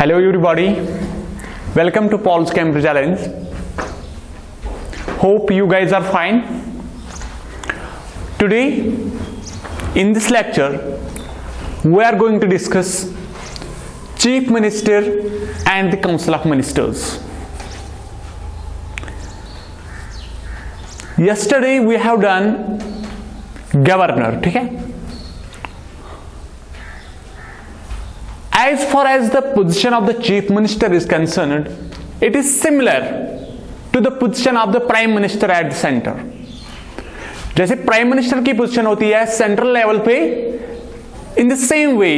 Hello everybody, welcome to Paul's Cambridge Challenge. Hope you guys are fine. Today in this lecture we are going to discuss Chief Minister and the Council of Ministers. Yesterday we have done Governor, ठीक है? As far as the position of the Chief Minister is concerned, it is similar to the position of the Prime Minister at the center. जैसे prime minister की position होती है central level पे, in the same way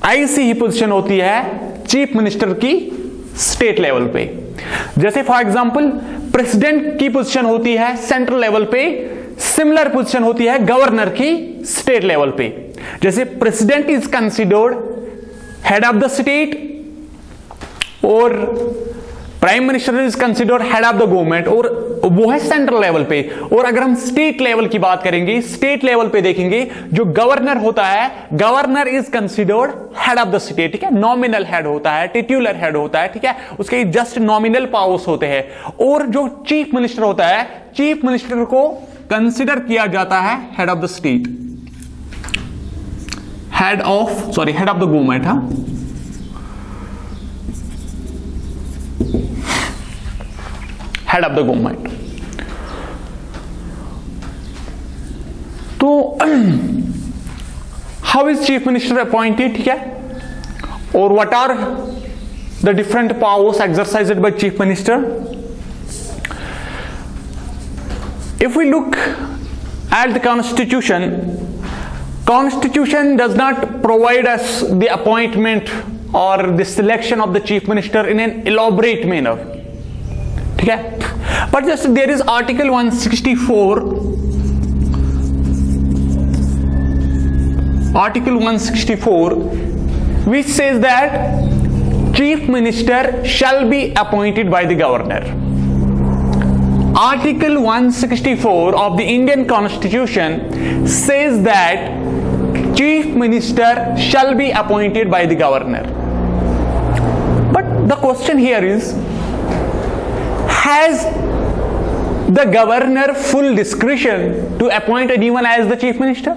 ऐसी ही position होती है chief minister की state level पे. जैसे फॉर एग्जांपल प्रेसिडेंट की पोजीशन होती है सेंट्रल लेवल पे, सिमिलर पोजीशन होती है गवर्नर की स्टेट लेवल पे. जैसे president is considered head of the state और prime minister is considered head of the government, और वो है सेंट्रल लेवल पे. और अगर हम स्टेट लेवल की बात करेंगे, स्टेट लेवल पे देखेंगे जो गवर्नर होता है, governor is considered head of the state, ठीक है? नॉमिनल हेड होता है, टिट्यूलर हेड होता है, ठीक है? उसके जस्ट नॉमिनल पावर्स होते हैं. और जो चीफ मिनिस्टर होता है, चीफ मिनिस्टर को कंसिडर किया जाता है head of the state, head of the government. हाँ, हेड ऑफ द गवर्नमेंट. तो how is chief minister appointed, ठीक है? और what are the different powers exercised by chief minister? If we look at the Constitution does not provide us the appointment or the selection of the chief minister in an elaborate manner, ठीक है? But just there is Article 164, which says that chief minister shall be appointed by the governor. Article 164 of the Indian Constitution says that Chief Minister shall be appointed by the governor. But the question here is, has the governor full discretion to appoint anyone as the Chief Minister?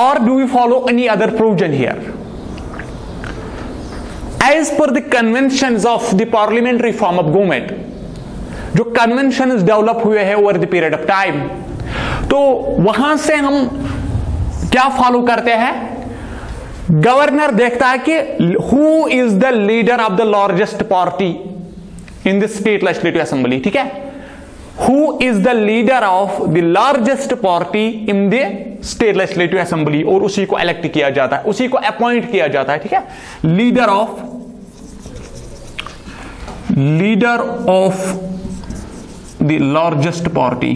Or do we follow any other provision here? As per the conventions of the parliamentary form of government, जो convention develop हुए हैं over the period of time, तो वहां से हम क्या follow करते हैं? गवर्नर देखता है कि who is the leader of the largest party in the state legislative assembly, ठीक है? Who is the leader of the largest party in the state legislative assembly, और उसी को इलेक्ट किया जाता है, उसी को अपॉइंट किया जाता है, ठीक है? Leader of the largest party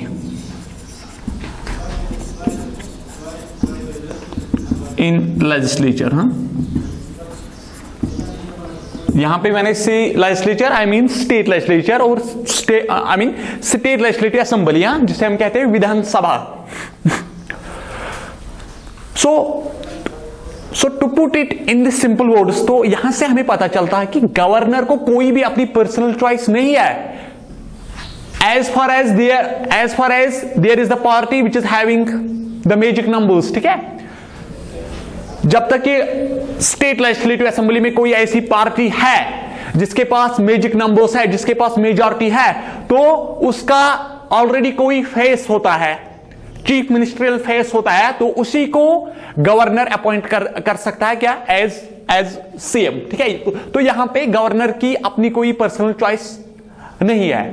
in legislature. हाँ, यहां पे मैंने see legislature I mean state legislature और स्टेट लेजिस्लेटिव असेंबली, जिसे हम कहते हैं विधानसभा. So to put it in the simple words, तो यहां से हमें पता चलता है कि गवर्नर को कोई भी अपनी पर्सनल चॉइस नहीं है. As far as there is the party which is having the magic numbers, ठीक है? जब तक कि स्टेट लेजिस्लेटिव असेंबली में कोई ऐसी पार्टी है जिसके पास मैजिक नंबर्स है, जिसके पास मेजॉरिटी है, तो उसका ऑलरेडी कोई फेस होता है, चीफ मिनिस्ट्रियल फेस होता है, तो उसी को गवर्नर अपॉइंट कर सकता है, क्या? एज सीएम, ठीक है? तो यहां पे गवर्नर की अपनी कोई पर्सनल चॉइस नहीं है.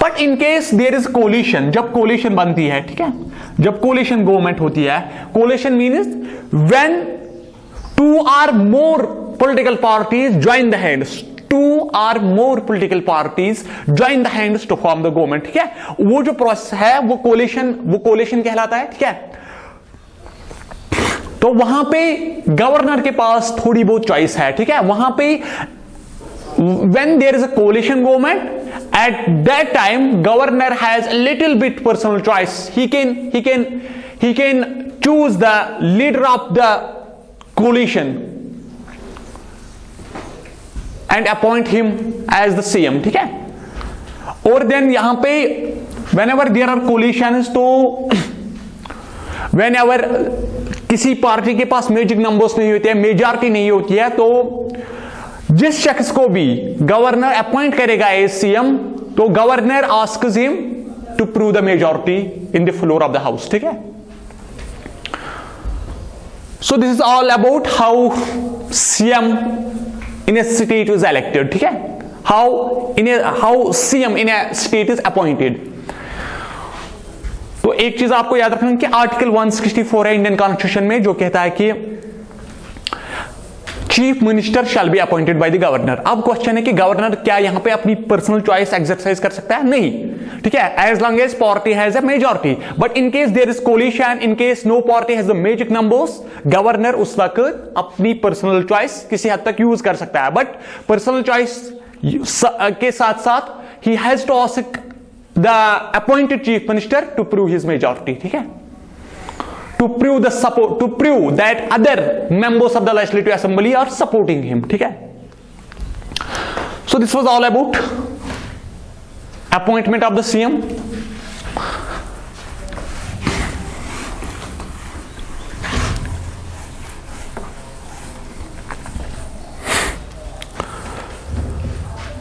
But in case there is coalition, जब कोलिशन बनती है, ठीक है? जब कोलिशन गवर्नमेंट होती है, coalition means when two or more political parties join the hands, two or more political parties join the hands to form the government, ठीक है? वो जो प्रोसेस है वो कोलिशन कहलाता है, ठीक है? तो वहां पे गवर्नर के पास थोड़ी बहुत चॉइस है, ठीक है? वहां पे when there is a coalition government, at that time governor has a little bit personal choice. He can choose the leader of the coalition and appoint him as the CM, ठीक है। और then यहां पे whenever there are coalitions, तो whenever किसी party के पास magic numbers नहीं होते हैं, मेजॉरिटी नहीं होती है, तो जिस शख्स को भी गवर्नर अपॉइंट करेगा एज सीएम, तो governor asks him to prove the majority in the floor of the house, ठीक है। So this is all about how CM in a state is elected, ठीक है, how CM in a state is appointed. तो एक चीज आपको याद रखना कि आर्टिकल 164 है इंडियन कॉन्स्टिट्यूशन में, जो कहता है कि chief minister shall be appointed by the governor. अब क्वेश्चन है कि गवर्नर क्या यहां पे अपनी पर्सनल चॉइस एक्सरसाइज कर सकता है? नहीं, ठीक है, as long as party has a majority. But in case there is coalition, in case no party has the magic numbers, governor उस वक्त अपनी पर्सनल चॉइस किसी हद तक यूज कर सकता है। बट पर्सनल चॉइस के साथ साथ ही has to ask the appointed chief minister to prove his majority, ठीक है, to prove the support, to prove that other members of the legislative assembly are supporting him, ठीक है। So this was all about appointment of the CM.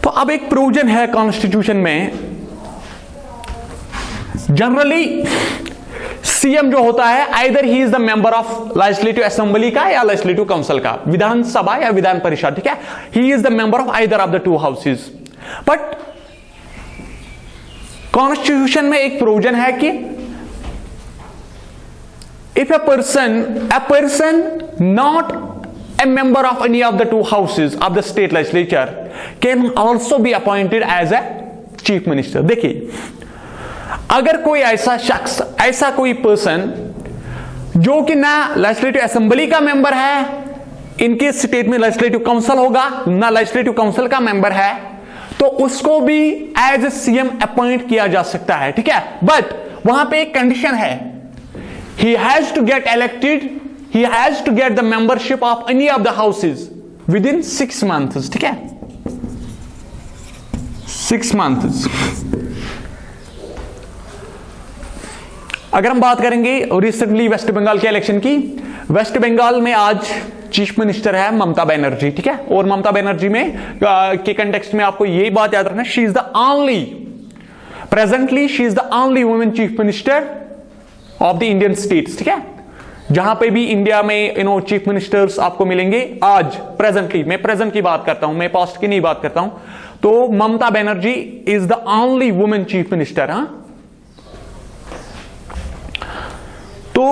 तो अब एक provision है constitution में, generally CM जो होता है either he is the member of legislative assembly का या लेजिस्लेटिव काउंसिल का, विधानसभा या विधान परिषद, ठीक है, he is the member of either of the two houses. But constitution में एक प्रोविजन है कि if a person not a member of any of the two houses of the state legislature can also be appointed as a chief minister। देखिए, अगर कोई ऐसा शख्स, ऐसा कोई पर्सन जो कि ना लेजिस्लेटिव असेंबली का मेंबर है, इनके स्टेट में लेजिस्लेटिव काउंसिल होगा, ना लेजिस्लेटिव काउंसिल का मेंबर है, तो उसको भी एज ए सीएम अपॉइंट किया जा सकता है, ठीक है। बट वहां पे एक कंडीशन है, he has to get elected, he has to get the membership of any of the houses within 6 months, ठीक है, 6 months। अगर हम बात करेंगे रिसेंटली वेस्ट बंगाल के इलेक्शन की, वेस्ट बंगाल में आज चीफ मिनिस्टर है ममता बनर्जी, ठीक है, और ममता बनर्जी में के कंटेक्स्ट में आपको यही बात याद रखना, she is the only, presently she is the only women chief minister of the Indian states, ठीक है। जहां पे भी इंडिया में चीफ मिनिस्टर्स आपको मिलेंगे आज प्रेजेंटली, मैं प्रेजेंट की बात करता हूं, मैं पास्ट की नहीं बात करता हूं, तो Mamata Banerjee is the only women chief minister. हाँ, तो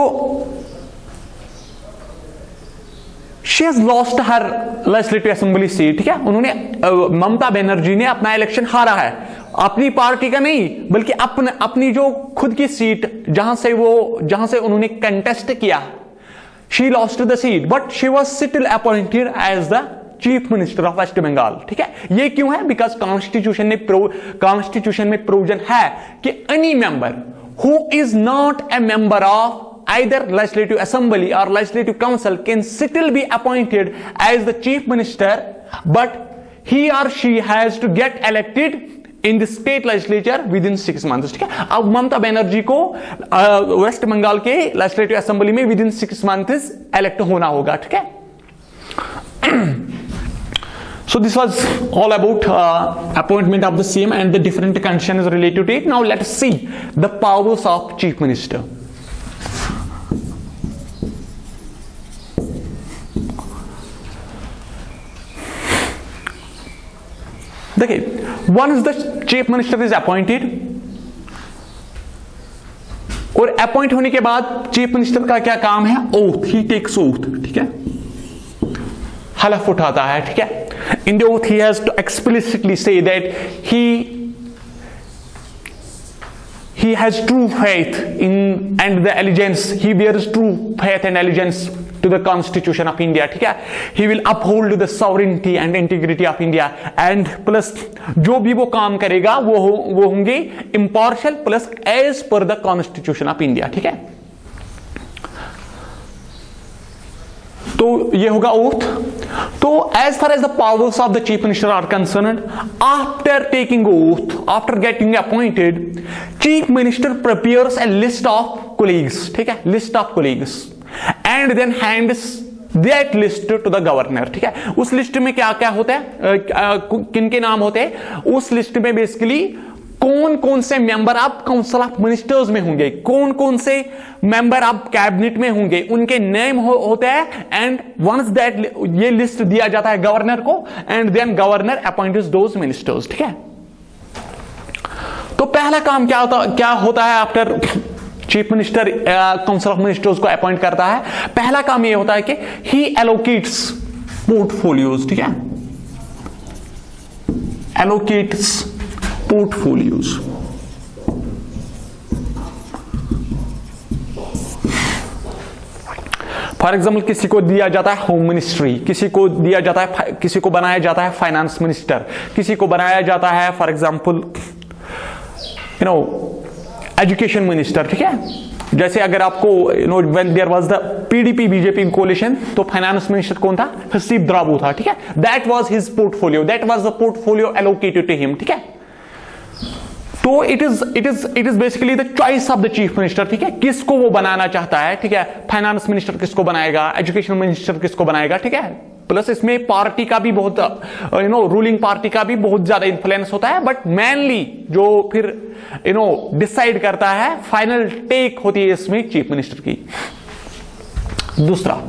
she has lost her legislative assembly seat, ठीक है, उन्होंने ममता बनर्जी ने अपना इलेक्शन हारा है, अपनी पार्टी का नहीं बल्कि अपनी जो खुद की सीट जहां से उन्होंने कंटेस्ट किया, she lost the seat, but she was still appointed as the chief minister of West Bengal, ठीक है। ये क्यों है? बिकॉज कॉन्स्टिट्यूशन में प्रोविजन है कि any member who is not a member of either legislative assembly or legislative council can still be appointed as the chief minister, but he or she has to get elected in the state legislature within 6 months, ठीक है। अब ममता बनर्जी को waste Bengal के legislative assembly में within 6 months elect होना होगा, ठीक है। So this was all about appointment of the CM and the different conditions related to it. Now let us see the powers of chief minister. देखिए, once the chief minister is appointed, और appoint होने के बाद chief minister का क्या काम है? Oath, ही takes oath, ठीक है, हलफ उठाता है, ठीक है। In the oath he has to explicitly say that he has true faith in and the allegiance, he bears true faith and allegiance to the constitution of India, ठीक है। he will uphold the sovereignty and integrity of India, and plus जो भी वो काम करेगा वो होंगे impartial plus as per the constitution of India, ठीक है। तो ये होगा ओथ। तो as far as the powers of the chief minister are concerned, after taking oath, after getting appointed, chief minister prepares a list of colleagues, ठीक है, list of colleagues, and then hands that list to the governor, ठीक है। उस list में क्या क्या होता है, किन के नाम होते हैं, उस लिस्ट में बेसिकली कौन कौन से member of council of ministers में होंगे, कौन कौन से मेंबर ऑफ कैबिनेट में होंगे, उनके नेम होते हैं, एंड वंस दैट ये लिस्ट दिया जाता है गवर्नर को, and then governor appoints those ministers, ठीक है। तो पहला काम क्या होता है after chief minister council of ministers को अपॉइंट करता है, पहला काम यह होता है कि ही एलोकेट्स पोर्टफोलियोज, ठीक है, एलोकेट्स पोर्टफोलियोज। फॉर एग्जाम्पल किसी को दिया जाता है होम मिनिस्ट्री, किसी को दिया जाता है, किसी को बनाया जाता है फाइनेंस मिनिस्टर, किसी को बनाया जाता है फॉर एग्जाम्पल एजुकेशन मिनिस्टर, ठीक है। जैसे अगर आपको when there was the PDP BJP coalition, तो फाइनेंस मिनिस्टर कौन था, हसीब द्राबू था, ठीक है। That was his portfolio, that was the portfolio allocated to him, ठीक है। तो it is basically the choice of the chief minister, ठीक है, किसको वो बनाना चाहता है, ठीक है। फाइनेंस मिनिस्टर किसको बनाएगा, एजुकेशन मिनिस्टर किसको बनाएगा, ठीक है। प्लस इसमें पार्टी का भी बहुत रूलिंग पार्टी का भी बहुत ज्यादा इंफ्लुएंस होता है, बट मेनली जो फिर डिसाइड करता है, फाइनल टेक होती है इसमें चीफ मिनिस्टर की। दूसरा,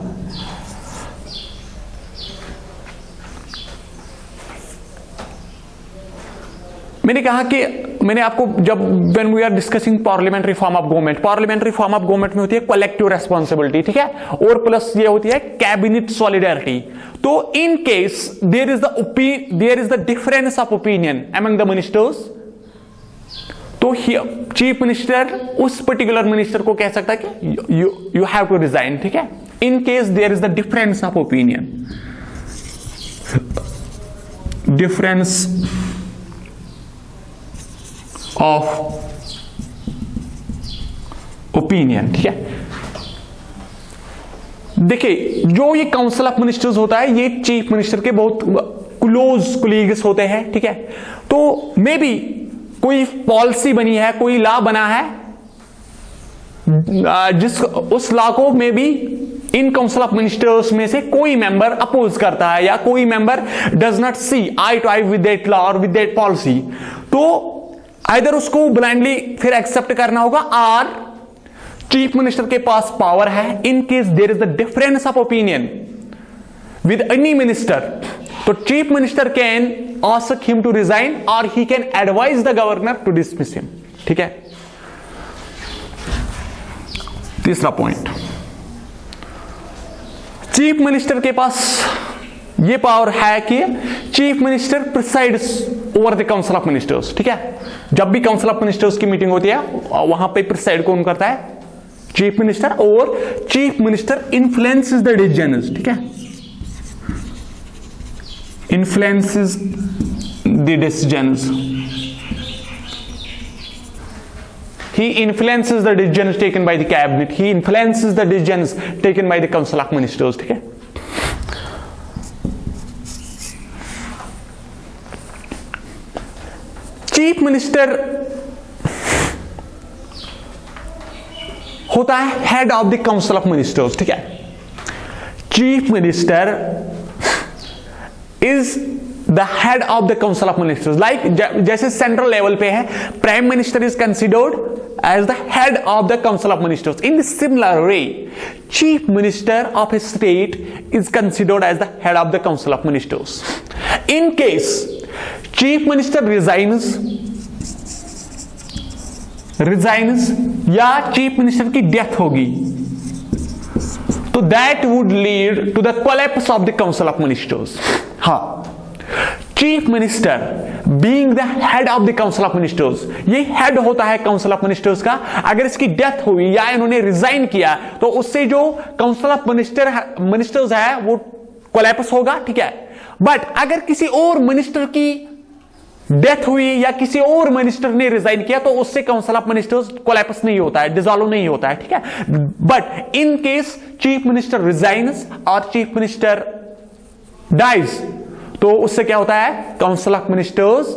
मैंने कहा कि मैंने आपको जब when we are discussing parliamentary form of government, parliamentary form of government में होती है कलेक्टिव रेस्पॉन्सिबिलिटी, ठीक है, और प्लस ये होती है कैबिनेट सॉलिडारिटी। तो in case there is the difference of opinion among the ministers, तो चीफ मिनिस्टर उस पर्टिकुलर मिनिस्टर को कह सकता है कि यू हैव टू रिजाइन, ठीक है, in case there is the difference of opinion, difference of opinion, ठीक है। देखिए, जो ये काउंसिल ऑफ मिनिस्टर्स होता है, ये चीफ मिनिस्टर के बहुत क्लोज कोलीग्स होते हैं, ठीक है। तो मे बी कोई पॉलिसी बनी है, कोई लॉ बना है, जिस उस लॉ को may be in council of ministers में से कोई मेंबर अपोज करता है, या कोई member does not see eye to eye with that law और विद दैट पॉलिसी, तो आइदर उसको ब्लाइंडली फिर एक्सेप्ट करना होगा, और चीफ मिनिस्टर के पास पावर है, in case there is the difference of opinion with any minister, तो chief minister can ask him to resign और he can advise the governor to dismiss him, ठीक है। तीसरा पॉइंट, चीफ मिनिस्टर के पास ये पावर है कि chief minister presides over the council of ministers, ठीक है। जब भी काउंसिल ऑफ मिनिस्टर्स की मीटिंग होती है, वहां पे प्रिसाइड कौन करता है, चीफ मिनिस्टर, और chief minister influences the decisions, ठीक है, influences the decisions, he influences the decisions taken by the cabinet, he influences the decisions taken by the council of ministers, ठीक है। चीफ मिनिस्टर होता है head of the council of ministers, ठीक है। Chief minister is the head of the council of ministers, like जैसे central level पे है, prime minister is considered as the head of the council of ministers. In the similar way, chief minister of a state is considered as the head of the council of ministers. In case chief minister resigns या chief minister की death होगी, तो that would lead to the collapse of the council of ministers. हाँ, chief minister being the head of the council of ministers, ये head होता है council of ministers का। अगर इसकी डेथ हुई या इन्होंने रिजाइन किया, तो उससे जो काउंसिल ऑफ मिनिस्टर्स है वो कोलैप्स होगा, ठीक है। बट अगर किसी और मिनिस्टर की डेथ हुई या किसी और मिनिस्टर ने रिजाइन किया तो उससे काउंसिल ऑफ मिनिस्टर्स कोलैप्स नहीं होता है, डिसॉल्व नहीं होता है, ठीक है। But in case chief minister resigns और चीफ मिनिस्टर डाइज, तो उससे क्या होता है, council of ministers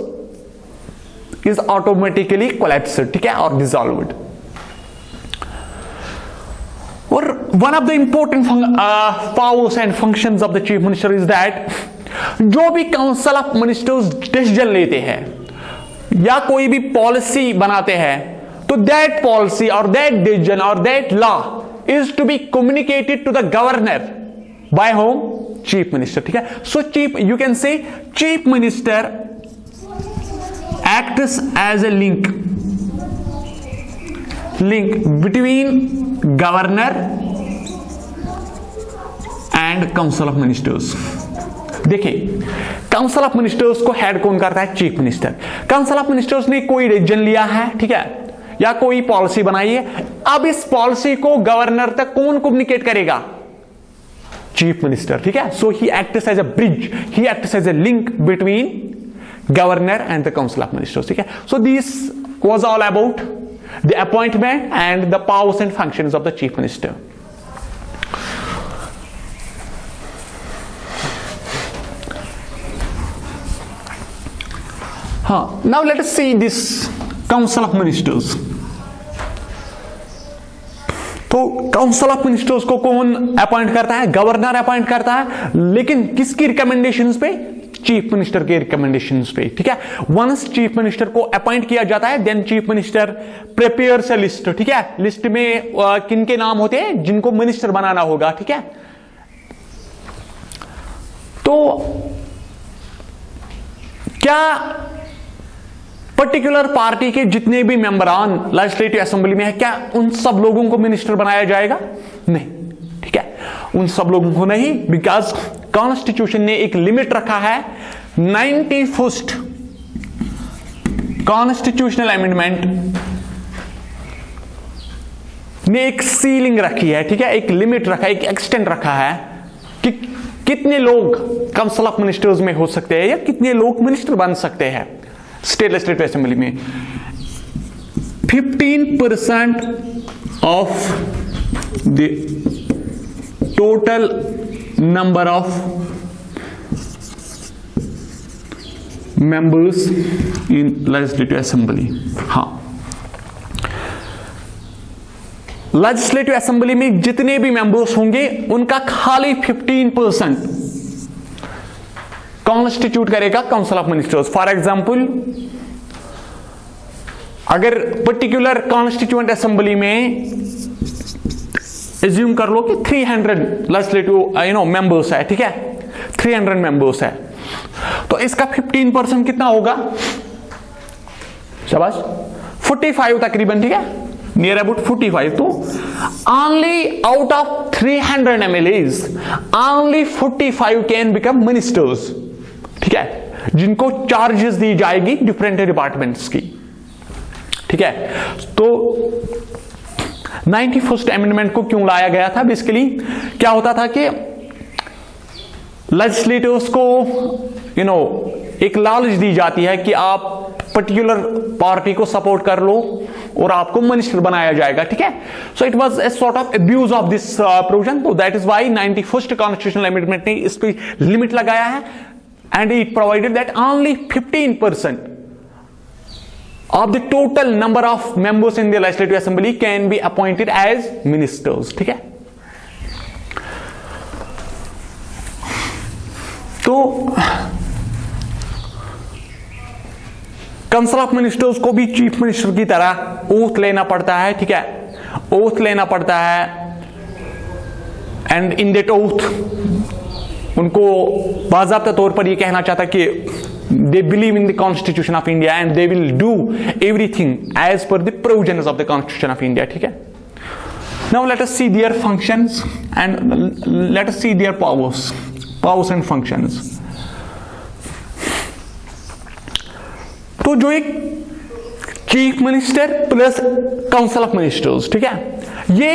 is automatically collapsed, ठीक है, और डिसॉल्व्ड। और one of the important powers and functions of the chief minister is that जो भी काउंसिल ऑफ मिनिस्टर्स डिसीजन लेते हैं या कोई भी पॉलिसी बनाते हैं तो दैट पॉलिसी और दैट डिसीजन और that law is to be communicated to the governor by whom, chief minister, ठीक है। So chief, you can say chief minister acts as a link between governor and council of ministers। देखिए, council of ministers को head कौन करता है, chief minister. Council of ministers ने कोई decision लिया है, ठीक है, या कोई पॉलिसी बनाई है, अब इस पॉलिसी को गवर्नर तक कौन कम्युनिकेट करेगा, चीफ मिनिस्टर, ठीक है। So he acts as a bridge, he acts as a link between governor and the council of ministers, ठीक है। So this was all about the appointment and the powers and functions of the chief minister। Now let us see this council of ministers। तो council of ministers को कौन appoint करता है, governor appoint करता है, लेकिन किसकी रिकमेंडेशंस पे, चीफ मिनिस्टर के रिकमेंडेशंस पे, ठीक है। वंस चीफ मिनिस्टर को अपॉइंट किया जाता है then chief minister prepares a list, ठीक है। लिस्ट में किन के नाम होते हैं जिनको मिनिस्टर बनाना होगा, ठीक है। तो क्या पर्टिकुलर पार्टी के जितने भी मेंबरान लेजिस्लेटिव असेंबली में है, क्या उन सब लोगों को मिनिस्टर बनाया जाएगा, नहीं, ठीक है, उन सब लोगों को नहीं, बिकॉज कॉन्स्टिट्यूशन ने एक लिमिट रखा है। 91st कॉन्स्टिट्यूशनल अमेंडमेंट ने एक सीलिंग रखी है, ठीक है, एक लिमिट रखा है, एक एक्सटेंट रखा है कि कितने लोग काउंसिल ऑफ मिनिस्टर्स में हो सकते हैं या कितने लोग मिनिस्टर बन सकते हैं स्टेट लेजिस्लेटिव असेंबली में। 15% of the total number of members in legislative assembly. हाँ, लेजिस्लेटिव असेंबली में जितने भी मेंबर्स होंगे उनका खाली 15% कॉन्स्टिट्यूट करेगा council of ministers. For example, अगर पर्टिकुलर कॉन्स्टिट्यूएंट असेंबली में एज्यूम कर लो कि 300 लेजिस्लेटिव मेंबर्स है, ठीक है, 300 मेंबर्स है, तो इसका 15% कितना होगा, शाबाश, 45 तकरीबन, ठीक है, नियर अबाउट 45। तो only out of 300 MLAs only 45 can become ministers, ठीक है, जिनको चार्जेस दी जाएगी डिफरेंट डिपार्टमेंट्स की, ठीक है। तो 91st अमेंडमेंट को क्यों लाया गया था, बेसिकली क्या होता था कि लेजिस्लेटर्स को एक लालच दी जाती है कि आप पर्टिकुलर पार्टी को सपोर्ट कर लो और आपको मिनिस्टर बनाया जाएगा, ठीक है। So it was a sort of abuse of this provision. तो that is why 91st constitutional amendment ने इस पे लिमिट लगाया है and it provided that only 15% of the total number of members in the legislative assembly can be appointed as ministers, ठीक है। तो council of ministers को भी चीफ मिनिस्टर की तरह ओथ लेना पड़ता है, ठीक है, ओथ लेना पड़ता है एंड इन दैट ओथ उनको बाज़ाब्ता तौर पर यह कहना चाहता कि they believe in the Constitution of India and they will do everything as per the provisions of the Constitution of India, ठीक है। Now let us see their functions and let us see their powers and functions। तो जो एक chief minister plus council of ministers, ठीक है, ये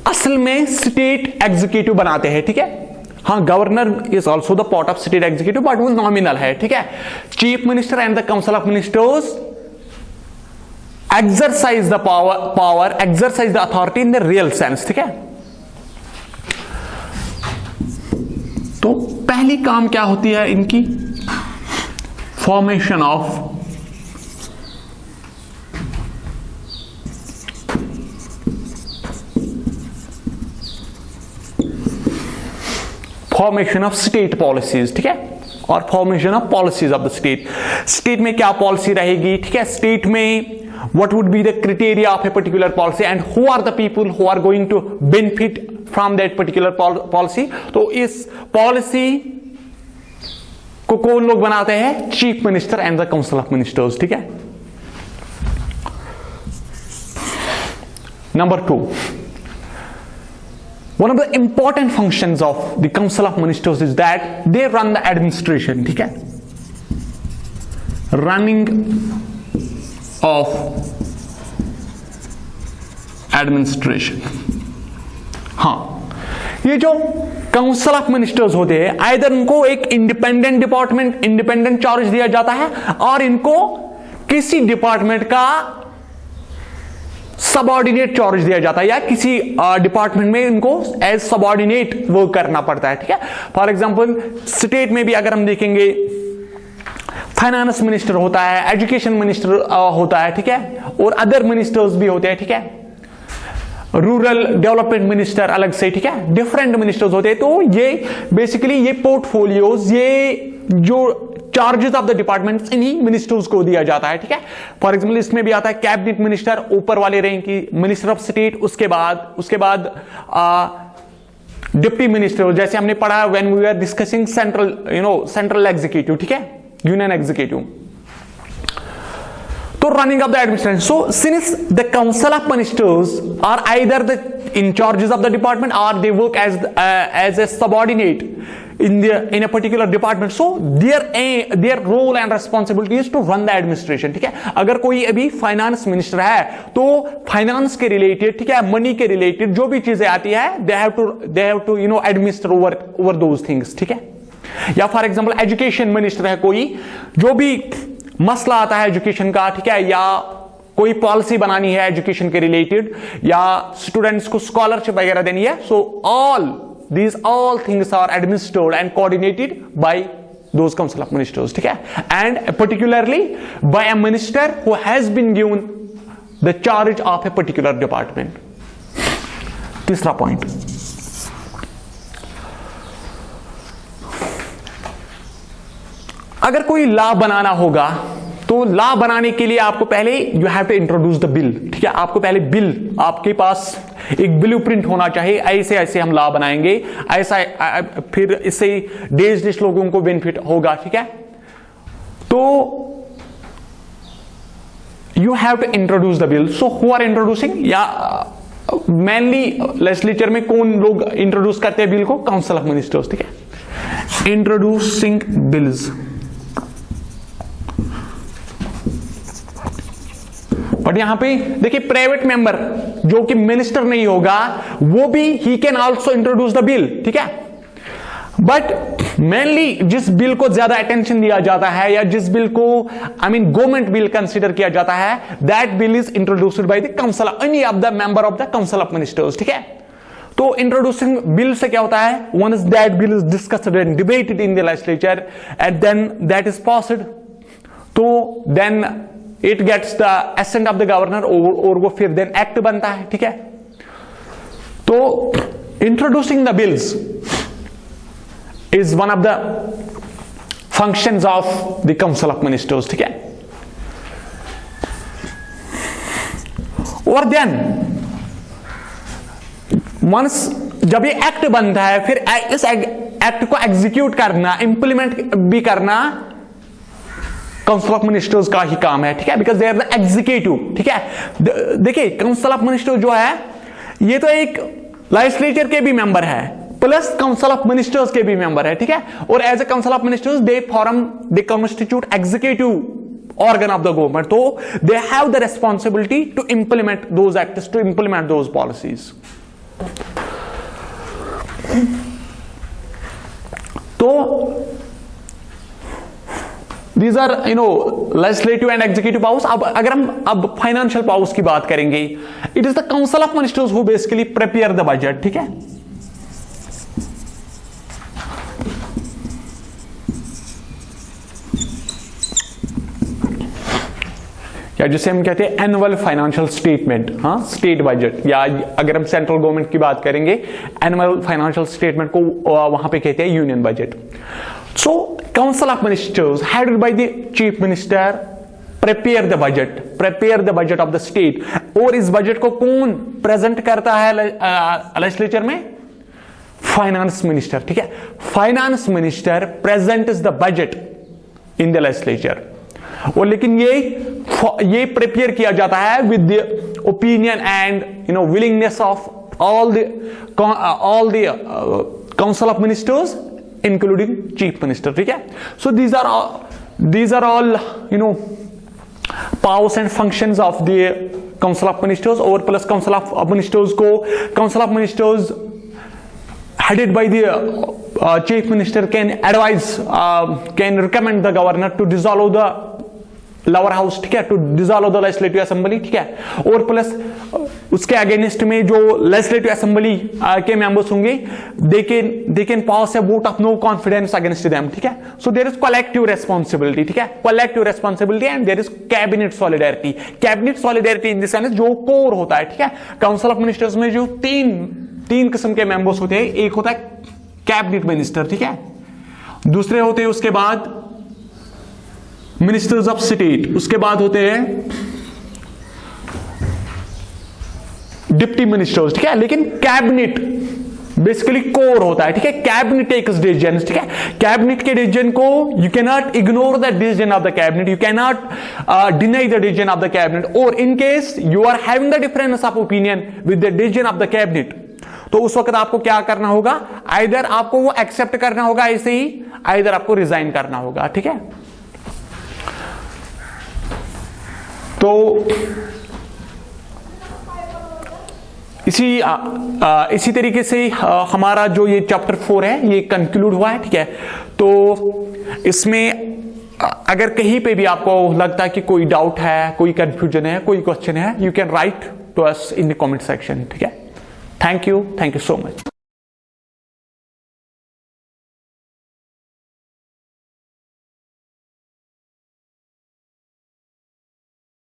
असल में स्टेट एग्जीक्यूटिव बनाते हैं, ठीक है, हाँ, governor is also the part of state executive, but वो नॉमिनल है, ठीक है। Chief minister and the council of ministers exercise the power, exercise the authority in the real sense, ठीक है। तो पहली काम क्या होती है इनकी, फॉर्मेशन ऑफ स्टेट पॉलिसीज, ठीक है, और formation of policies of the state. State में क्या पॉलिसी रहेगी, ठीक है, स्टेट में what would be the criteria of a particular policy and who are the people who are going to benefit from that particular policy। तो इस policy को कौन लोग बनाते हैं, chief minister and the council of ministers, ठीक है। Number 2, one of the important functions of the council of ministers is that they run the administration, ठीक है, running of एडमिनिस्ट्रेशन। हाँ, ये जो काउंसिल ऑफ मिनिस्टर्स होते हैं, आइदर इनको एक इंडिपेंडेंट डिपार्टमेंट, इंडिपेंडेंट चार्ज दिया जाता है, और इनको किसी डिपार्टमेंट का सबऑर्डिनेट चार्ज दिया जाता है, या किसी डिपार्टमेंट में इनको एज सबऑर्डिनेट वर्क करना पड़ता है, ठीक है। फॉर एग्जांपल स्टेट में भी अगर हम देखेंगे, फाइनेंस मिनिस्टर होता है, एजुकेशन मिनिस्टर होता है, ठीक है, और अदर मिनिस्टर्स भी होते हैं, ठीक है, रूरल डेवलपमेंट मिनिस्टर अलग से, ठीक है, डिफरेंट मिनिस्टर्स होते हैं। तो ये बेसिकली ये पोर्टफोलियोज, ये जो चार्जेस ऑफ द डिपार्टमेंट्स इन्हीं मिनिस्टर्स को दिया जाता है, ठीक है। फॉर एग्जांपल इसमें भी आता है कैबिनेट मिनिस्टर, ऊपर वाले रैंक की, मिनिस्टर ऑफ स्टेट, उसके बाद डिप्टी मिनिस्टर, जैसे हमने पढ़ा when we are discussing central executive, ठीक है, यूनियन एग्जीक्यूटिव। तो running of the administration, so since the council of ministers are either the in charges of the department और they work as a subordinate in a particular department, so their role and responsibility is to run the administration, ठीक है। अगर कोई अभी finance minister है तो finance के related, ठीक है, मनी के रिलेटेड जो भी चीजें आती है, they have to administer over those things, ठीक है। या फॉर एग्जांपल एजुकेशन मिनिस्टर है कोई, जो भी मसला आता है एजुकेशन का, ठीक है, या कोई पॉलिसी बनानी है एजुकेशन के रिलेटेड, या स्टूडेंट्स को स्कॉलरशिप वगैरह देनी है, सो these all things are administered and coordinated by those council of ministers, ठीक है, and particularly by a minister who has been given the charge of a particular department। तीसरा point, अगर कोई लॉ बनाना होगा तो लॉ बनाने के लिए आपको पहले you have to introduce the bill, ठीक है, आपको पहले बिल, आपके पास एक ब्लूप्रिंट होना चाहिए, ऐसे ऐसे हम लॉ बनाएंगे, ऐसा फिर इससे देश लोगों को बेनिफिट होगा, ठीक है। तो you have to introduce the bill, so who are introducing, या मेनली लेजिस्लेचर में कौन लोग इंट्रोड्यूस करते हैं बिल को, काउंसिल ऑफ मिनिस्टर्स, ठीक है, इंट्रोड्यूसिंग बिल्स। बट यहां पे देखिए प्राइवेट मेंबर जो कि मिनिस्टर नहीं होगा, वो भी he can also introduce the bill, ठीक है। बट मेनली जिस बिल को ज्यादा अटेंशन दिया जाता है, या जिस बिल को गवर्नमेंट बिल कंसीडर किया जाता है, that bill is introduced by the council, any of the member of the council of ministers, ठीक है। तो इंट्रोड्यूसिंग बिल से क्या होता है, one is that bill is discussed and debated in the legislature and then that is passed, तो then it gets the assent of the governor, और वो फिर देन एक्ट बनता है, ठीक है। तो introducing the bills is one of the functions of the council of ministers, ठीक है। और देन वंस जब ये एक्ट बनता है, फिर इस एक्ट को एग्जीक्यूट करना, इंप्लीमेंट भी करना काउंसिल ऑफ मिनिस्टर्स का ही काम है, ठीक है, because they are the executive, ठीक है। देखिए काउंसिल ऑफ मिनिस्टर्स जो है, ये तो एक लेजिस्लेचर के भी मेंबर है, प्लस काउंसिल ऑफ मिनिस्टर्स के भी मेंबर है, ठीक है। और as a council of ministers they constitute executive organ of the government, तो they have the responsibility to implement those acts, to implement those policies. तो These are legislative and executive powers. अब अगर हम अब फाइनेंशियल पावर्स की बात करेंगे, it is the council of ministers who basically prepare the budget, ठीक है। या जिसे हम कहते हैं एनुअल फाइनेंशियल स्टेटमेंट, हाँ, स्टेट बजट, या अगर हम सेंट्रल गवर्नमेंट की बात करेंगे एनुअल फाइनेंशियल स्टेटमेंट को वहां पे कहते हैं union budget. So, Council of Ministers, headed by the Chief Minister, prepare the budget of the state। और इस बजट को कौन प्रेजेंट करता है लेजिस्लेचर में? फाइनेंस मिनिस्टर, ठीक है। Finance minister presents the budget in the legislature. और लेकिन ये प्रिपेयर किया जाता है with the opinion and willingness of all the council of ministers including chief minister, ठीक है। So these are all powers and functions of the council of ministers. और plus council of ministers headed by the chief minister can recommend the governor to dissolve the lower house, ठीक है, to dissolve the legislative assembly, ठीक है। और plus उसके against में जो legislative assembly के मेंबर्स होंगे, they can pass a vote of no confidence against them, ठीक है। so there is collective responsibility, ठीक है, collective responsibility and there is cabinet solidarity in the sense जो कोर होता है, ठीक है। काउंसिल ऑफ मिनिस्टर्स में जो तीन किस्म के मेंबर्स होते हैं, एक होता है कैबिनेट मिनिस्टर, ठीक है, दूसरे होते हैं उसके बाद मिनिस्टर्स ऑफ स्टेट, उसके बाद होते हैं डिप्टी मिनिस्टर्स, ठीक है। लेकिन कैबिनेट बेसिकली कोर होता है, ठीक है। कैबिनेट टेक्स डिसीजन, ठीक है। कैबिनेट के डिसीजन को you can not ignore the decision of the cabinet, you can not deny the decision of the cabinet. और in case you are having the difference of opinion with the decision of the cabinet, तो उस वक्त आपको क्या करना होगा? Either आपको वो एक्सेप्ट करना होगा ऐसे ही, आइदर आपको रिजाइन करना होगा, ठीक है। तो इसी तरीके से हमारा जो ये चैप्टर 4 है ये कंक्लूड हुआ है, ठीक है। तो इसमें अगर कहीं पे भी आपको लगता है कि कोई डाउट है, कोई कंफ्यूजन है, कोई क्वेश्चन है, you can write to us in the comment section, ठीक है। Thank you so much.